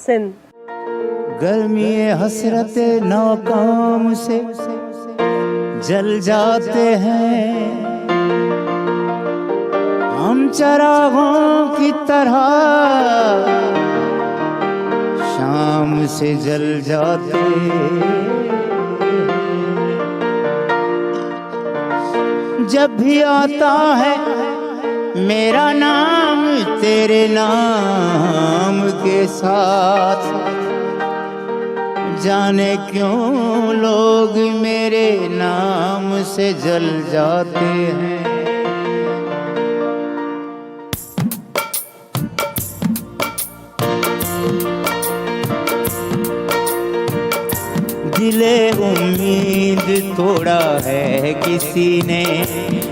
सिंध। गर्मी हसरत नाकाम से जल जाते हैं हम चरागों की तरह, शाम से जल जाते हैं। जब भी आता है मेरा नाम तेरे नाम के साथ, जाने क्यों लोग मेरे नाम से जल जाते हैं। दिले उम्मीद तोड़ा है किसी ने,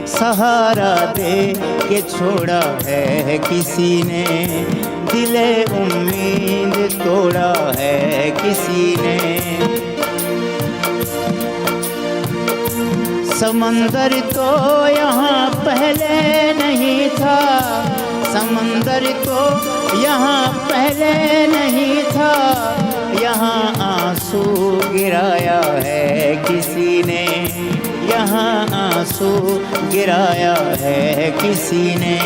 सहारा दे के छोड़ा है किसी ने। दिले उम्मीद तोड़ा है किसी ने। समंदर तो यहाँ पहले नहीं था, समंदर तो यहाँ पहले नहीं था। यहाँ आंसू गिराया है किसी ने, यहाँ आंसू गिराया है किसी ने।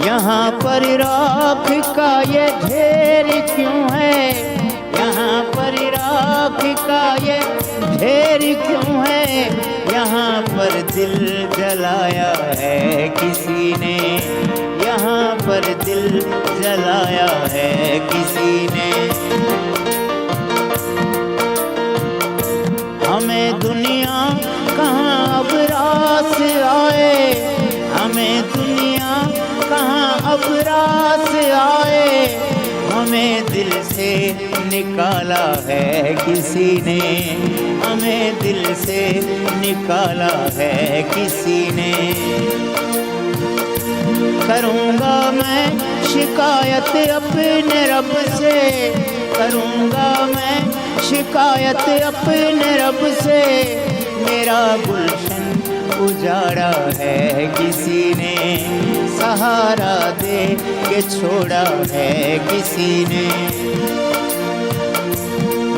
यहाँ पर राख का ये ढेर क्यों है, यहाँ पर राख का ये ढेर क्यों है। यहाँ पर दिल जलाया है किसी ने, यहाँ पर दिल जलाया है किसी ने। हमें दुनिया कहाँ अब रास आए, हमें दुनिया कहाँ अब रास आए। हमें दिल से निकाला है किसी ने, हमें दिल से निकाला है किसी ने। करूँगा मैं शिकायत अपने रब से, करूँगा मैं शिकायत अपने रब से। मेरा गुलशन उजाड़ा है किसी ने, सहारा दे के छोड़ा है किसी ने।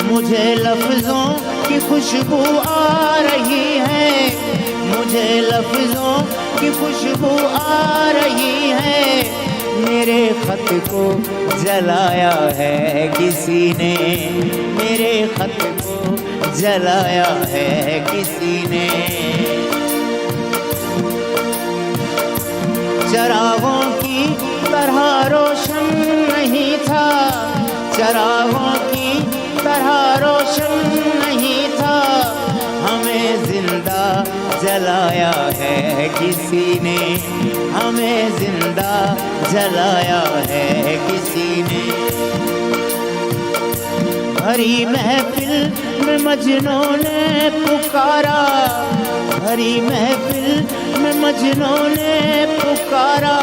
मुझे लफ्ज़ों की खुशबू आ रही है, मुझे लफ्ज़ों की खुशबू आ रही है। मेरे खत को जलाया है किसी ने, मेरे खत को जलाया है किसी ने। चरागों की तरह रोशन नहीं था, चरागों की तरह रोशन नहीं था। हमें जिंदा जलाया है किसी ने, हमें जिंदा जलाया है किसी ने। भरी महफिल में मजनू ने पुकारा, भरी महफिल में मजनू ने पुकारा।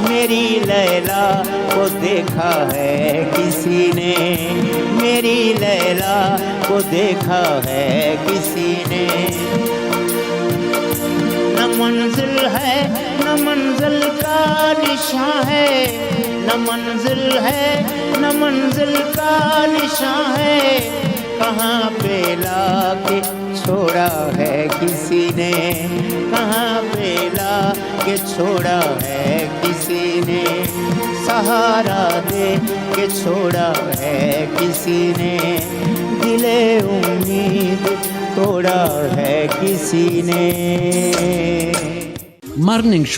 मेरी लैला को देखा है किसी ने, मेरी लैला को देखा है किसी ने। न मंजिल है न मंजिल का निशान है, न मंजिल है न मंजिल का निशान है। कहाँ पे लाके छोड़ा है किसी ने, कहाँ पे लाके छोड़ा है किसी ने। सहारा दे के छोड़ा है किसी ने, दिले उम्मीद तोड़ा है किसी ने। मॉर्निंग